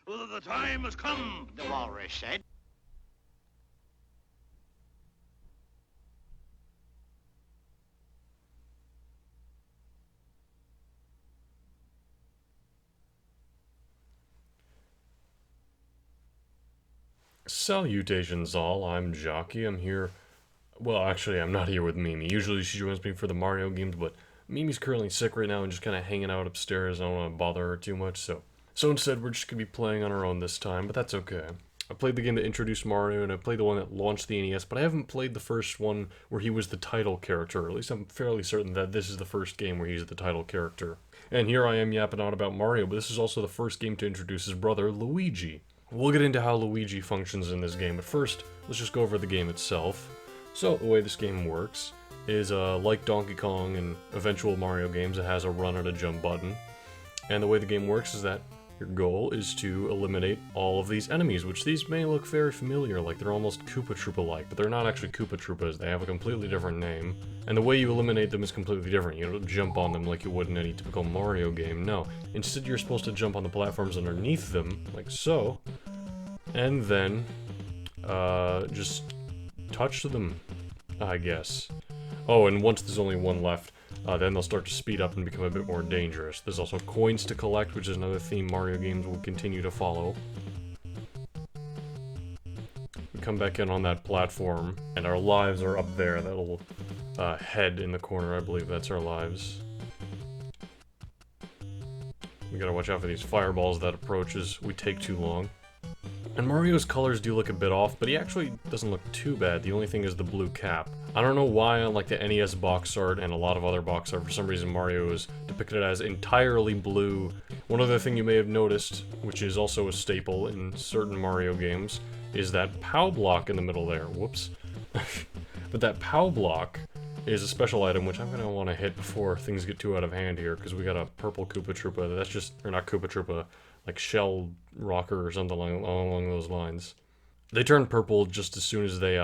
The time has come, the walrus said. Salutations all, I'm Jockey. I'm here. Well, actually, I'm not here with Mimi. Usually she joins me for the Mario games, but Mimi's currently sick right now and just kind of hanging out upstairs. I don't want to bother her too much, so instead we're just going to be playing on our own this time, but that's okay. I played the game that introduced Mario, and I played the one that launched the NES, but I haven't played the first one where he was the title character. Or at least I'm fairly certain that this is the first game where he's the title character. And here I am yapping on about Mario, but this is also the first game to introduce his brother, Luigi. We'll get into how Luigi functions in this game, but first, let's just go over the game itself. So, the way this game works is, like Donkey Kong and eventual Mario games, it has a run and a jump button. And the way the game works is that your goal is to eliminate all of these enemies, which these may look very familiar, like they're almost Koopa Troopa-like, but they're not actually Koopa Troopas, they have a completely different name. And the way you eliminate them is completely different. You don't jump on them like you would in any typical Mario game, no. Instead, you're supposed to jump on the platforms underneath them, like so, and then, just touch them, I guess. Oh, and once there's only one left, then they'll start to speed up and become a bit more dangerous. There's also coins to collect, which is another theme Mario games will continue to follow. We come back in on that platform, and our lives are up there, that little head in the corner, I believe that's our lives. We gotta watch out for these fireballs that approach as we take too long. And Mario's colors do look a bit off, but he actually doesn't look too bad. The only thing is the blue cap. I don't know why, unlike the NES box art and a lot of other box art, for some reason Mario is depicted as entirely blue. One other thing you may have noticed, which is also a staple in certain Mario games, is that POW block in the middle there. Whoops. But that POW block is a special item which I'm gonna want to hit before things get too out of hand here, because we got a purple Koopa Troopa. That's just, or not Koopa Troopa, like Shell Rocker or something along those lines. They turn purple just as soon as they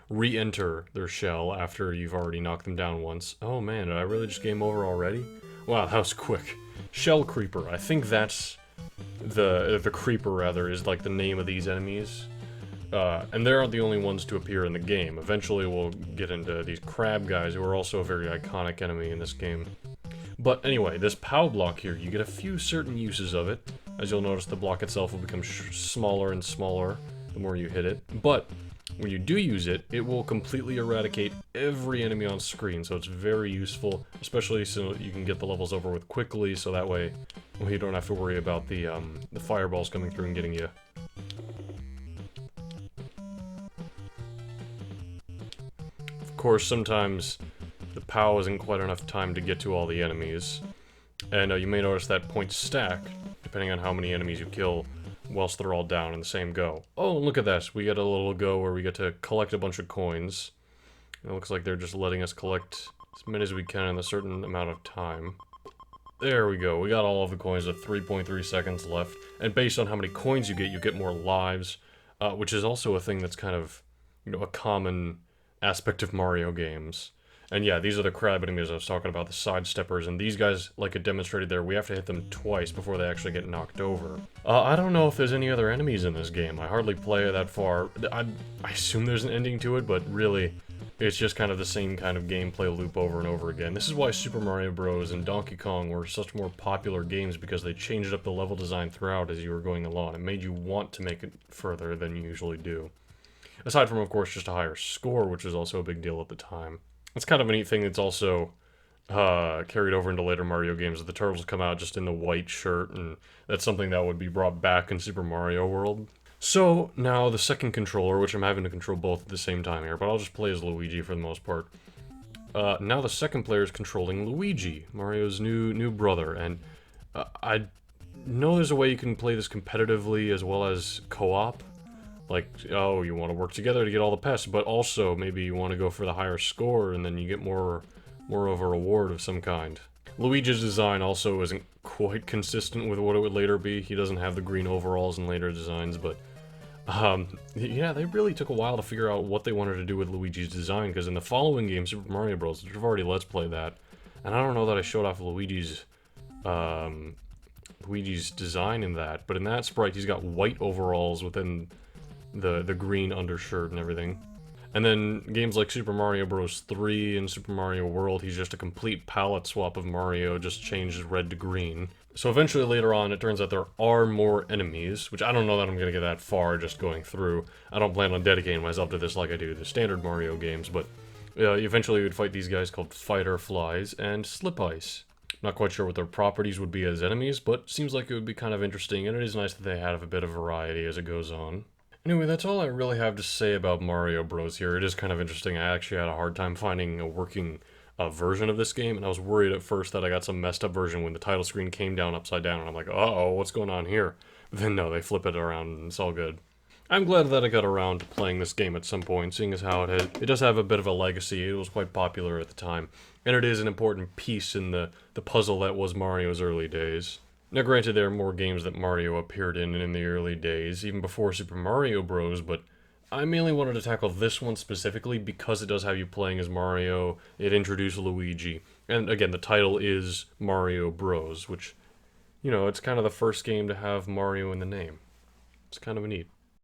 re-enter their shell after you've already knocked them down once. Oh man, did I really just game over already? Wow, that was quick. Shell Creeper, I think that's the Creeper rather, is like the name of these enemies. And they aren't the only ones to appear in the game. Eventually we'll get into these crab guys who are also a very iconic enemy in this game. But anyway, this POW block here, you get a few certain uses of it. As you'll notice, the block itself will become smaller and smaller the more you hit it. But when you do use it, it will completely eradicate every enemy on screen, so it's very useful, especially so you can get the levels over with quickly, so that way you don't have to worry about the fireballs coming through and getting you. Of course, sometimes the POW isn't quite enough time to get to all the enemies, and you may notice that points stack, depending on how many enemies you kill, whilst they're all down in the same go. Oh, and look at that, we get a little go where we get to collect a bunch of coins. It looks like they're just letting us collect as many as we can in a certain amount of time. There we go, we got all of the coins with 3.3 seconds left, and based on how many coins you get more lives, which is also a thing that's kind of, you know, a common aspect of Mario games. And yeah, these are the crab enemies I was talking about, the sidesteppers, and these guys, like it demonstrated there, we have to hit them twice before they actually get knocked over. I don't know if there's any other enemies in this game. I hardly play it that far. I assume there's an ending to it, but really, it's just kind of the same kind of gameplay loop over and over again. This is why Super Mario Bros. And Donkey Kong were such more popular games, because they changed up the level design throughout as you were going along. It made you want to make it further than you usually do. Aside from, of course, just a higher score, which was also a big deal at the time. It's kind of a neat thing that's also carried over into later Mario games. The turtles come out just in the white shirt, and that's something that would be brought back in Super Mario World. So, now the second controller, which I'm having to control both at the same time here, but I'll just play as Luigi for the most part. Now the second player is controlling Luigi, Mario's new brother, and I know there's a way you can play this competitively as well as co-op. Like, oh, you want to work together to get all the pests, but also maybe you want to go for the higher score and then you get more of a reward of some kind. Luigi's design also isn't quite consistent with what it would later be. He doesn't have the green overalls in later designs, but yeah, they really took a while to figure out what they wanted to do with Luigi's design, because in the following game, Super Mario Bros., which I've already Let's Play that, and I don't know that I showed off Luigi's Luigi's design in that, but in that sprite he's got white overalls within the green undershirt and everything. And then games like Super Mario Bros. 3 and Super Mario World, he's just a complete palette swap of Mario, just changed red to green. So eventually later on, it turns out there are more enemies, which I don't know that I'm going to get that far just going through. I don't plan on dedicating myself to this like I do the standard Mario games, but eventually you would fight these guys called Fighter Flies and Slip Ice. Not quite sure what their properties would be as enemies, but seems like it would be kind of interesting, and it is nice that they have a bit of variety as it goes on. Anyway, that's all I really have to say about Mario Bros. Here. It is kind of interesting. I actually had a hard time finding a working version of this game, and I was worried at first that I got some messed up version when the title screen came down upside down, and I'm like, uh-oh, what's going on here? But then no, they flip it around, and it's all good. I'm glad that I got around to playing this game at some point, seeing as how it does have a bit of a legacy. It was quite popular at the time, and it is an important piece in the puzzle that was Mario's early days. Now granted, there are more games that Mario appeared in the early days, even before Super Mario Bros., but I mainly wanted to tackle this one specifically because it does have you playing as Mario, it introduced Luigi, and again, the title is Mario Bros., which, you know, it's kind of the first game to have Mario in the name. It's kind of neat.